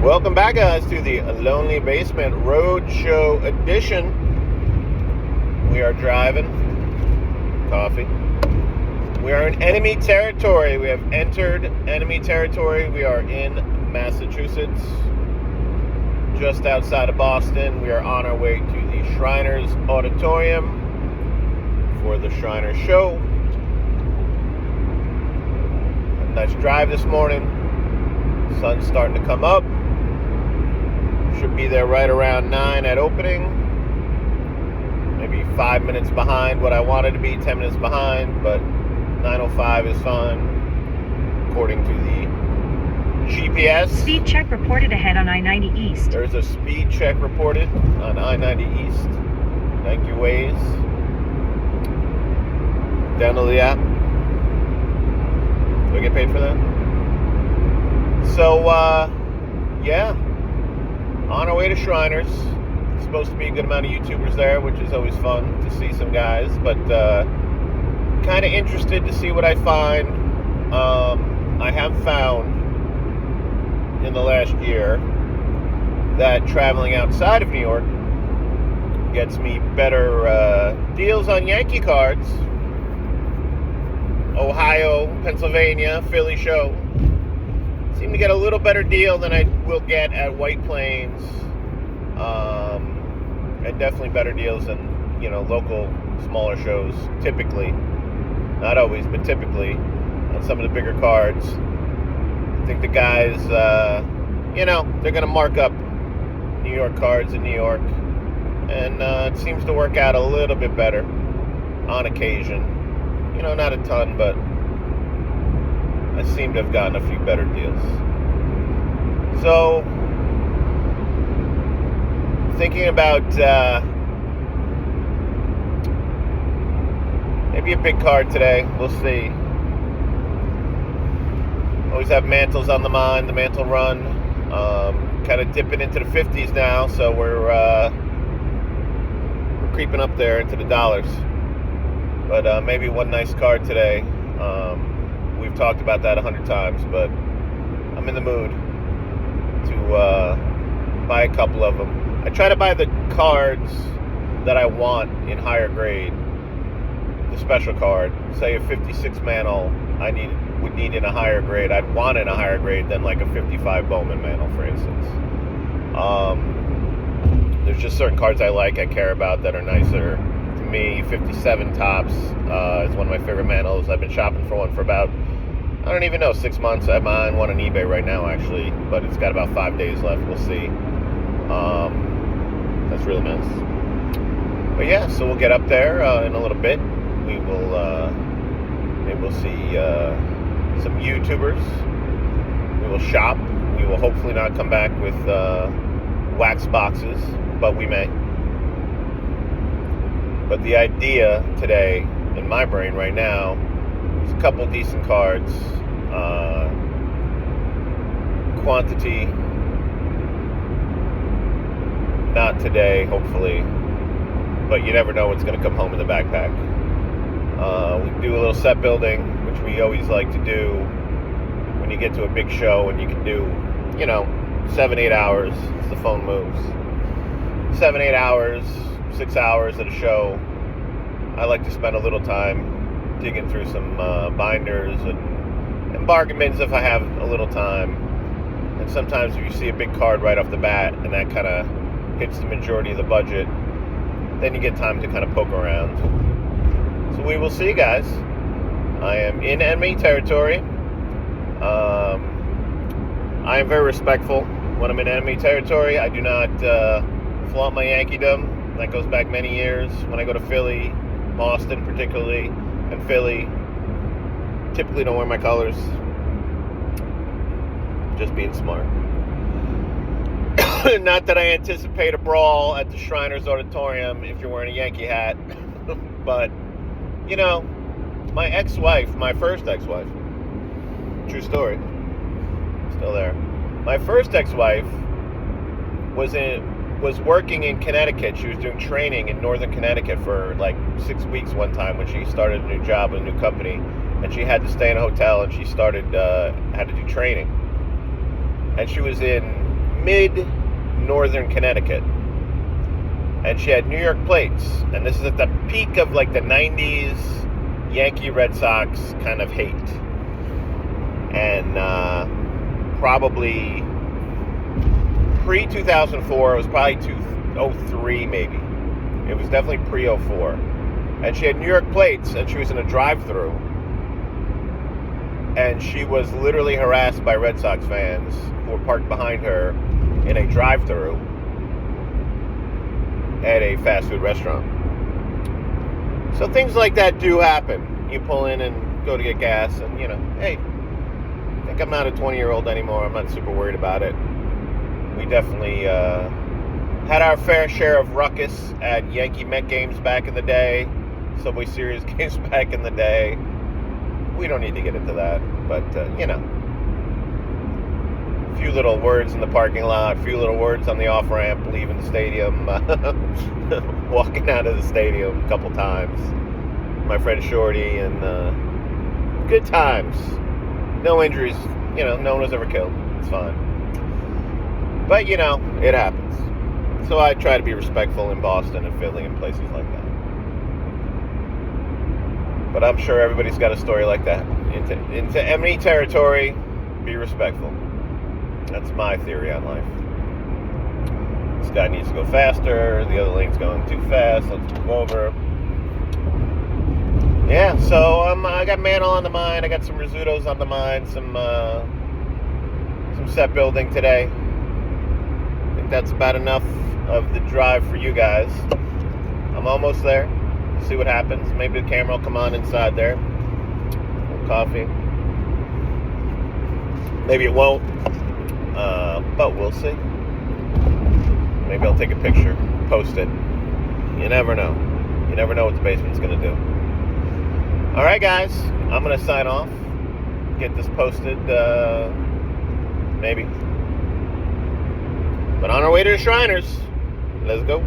Welcome back, guys, to the Lonely Basement Roadshow edition. We are driving. Coffee. We are in enemy territory. We have entered enemy territory. We are in Massachusetts, just outside of Boston. We are on our way to the Shriners Auditorium for the Shriners show. A nice drive this morning. Sun's starting to come up. Should be there right around 9 at opening. Maybe 5 minutes behind what I wanted to be, 10 minutes behind, but 9:05 is fine, according to the GPS. Speed check reported ahead on I-90 East. There's a speed check reported on I-90 East. Thank you, Waze. Download the app. Do I get paid for that? So, yeah. On our way to Shriners. Supposed to be a good amount of YouTubers there, which is always fun to see some guys, but kind of interested to see what I find. I have found in the last year that traveling outside of New York gets me better deals on Yankee cards. Ohio, Pennsylvania, Philly show. Seem to get a little better deal than I will get at White Plains, and definitely better deals than, local smaller shows, typically. Not always, but typically, on some of the bigger cards. I think the guys, they're going to mark up New York cards in New York, and it seems to work out a little bit better on occasion. Not a ton, but I seem to have gotten a few better deals. So, thinking about maybe a big card today. We'll see. Always have Mantles on the mind, the Mantle run. Kind of dipping into the 50s now, so we're creeping up there into the dollars. But maybe one nice card today. We've talked about that 100 times, but I'm in the mood to buy a couple of them. I try to buy the cards that I want in higher grade. The special card, say a 56 Mantle, would need in a higher grade. I'd want in a higher grade than like a 55 Bowman Mantle, for instance. There's just certain cards I care about that are nicer. To me, 57 Topps is one of my favorite Mantles. I've been shopping for one for about, I don't even know, 6 months. I'm on one on eBay right now, actually, but it's got about 5 days left. We'll see. That's really nice. But yeah, so we'll get up there in a little bit. We will maybe we'll see some YouTubers. We will shop. We will hopefully not come back with wax boxes, but we may. But the idea today in my brain right now is a couple decent cards, quantity, not today, hopefully, but you never know what's going to come home in the backpack. We do a little set building, which we always like to do when you get to a big show, and you can do, 7-8 hours, as the phone moves. 7-8 hours, 6 hours at a show. I like to spend a little time digging through some binders and bargain bins if I have a little time. And sometimes if you see a big card right off the bat and that kind of hits the majority of the budget, then you get time to kind of poke around. So we will see, guys. I am in enemy territory. I am very respectful when I'm in enemy territory. I do not flaunt my Yankeedom. That goes back many years. When I go to Philly, Boston particularly, and Philly, typically don't wear my colors. Just being smart. Not that I anticipate a brawl at the Shriners Auditorium if you're wearing a Yankee hat. But, my ex-wife, my first ex-wife, true story, still there. My first ex-wife was working in Connecticut. She was doing training in northern Connecticut for like 6 weeks one time when she started a new job with a new company, and she had to stay in a hotel, and she had to do training. And she was in mid-northern Connecticut. And she had New York plates. And this is at the peak of like the 90s Yankee Red Sox kind of hate. And probably pre-2004, it was probably 2003 maybe. It was definitely pre-04. And she had New York plates, and she was in a drive-thru. And she was literally harassed by Red Sox fans who were parked behind her in a drive-thru at a fast food restaurant. So things like that do happen. You pull in and go to get gas, and hey, I think I'm not a 20-year-old anymore. I'm not super worried about it. We definitely had our fair share of ruckus at Yankee Met games back in the day, Subway Series games back in the day. We don't need to get into that, but a few little words in the parking lot, a few little words on the off-ramp, leaving the stadium, walking out of the stadium a couple times. My friend Shorty, and good times. No injuries, no one was ever killed. It's fine. But, it happens. So I try to be respectful in Boston and Philly and places like that. But I'm sure everybody's got a story like that. Into enemy territory, be respectful. That's my theory on life. This guy needs to go faster. The other lane's going too fast. Let's move over. Yeah, so I got Mantle on the mind. I got some risottos on the mind. Some set building today. I think that's about enough of the drive for you guys. I'm almost there. See what happens. Maybe the camera will come on inside there. A little coffee. Maybe it won't. But we'll see. Maybe I'll take a picture, post it. You never know. You never know what the basement's going to do. All right, guys. I'm going to sign off. Get this posted. Maybe. But on our way to the Shriners. Let's go.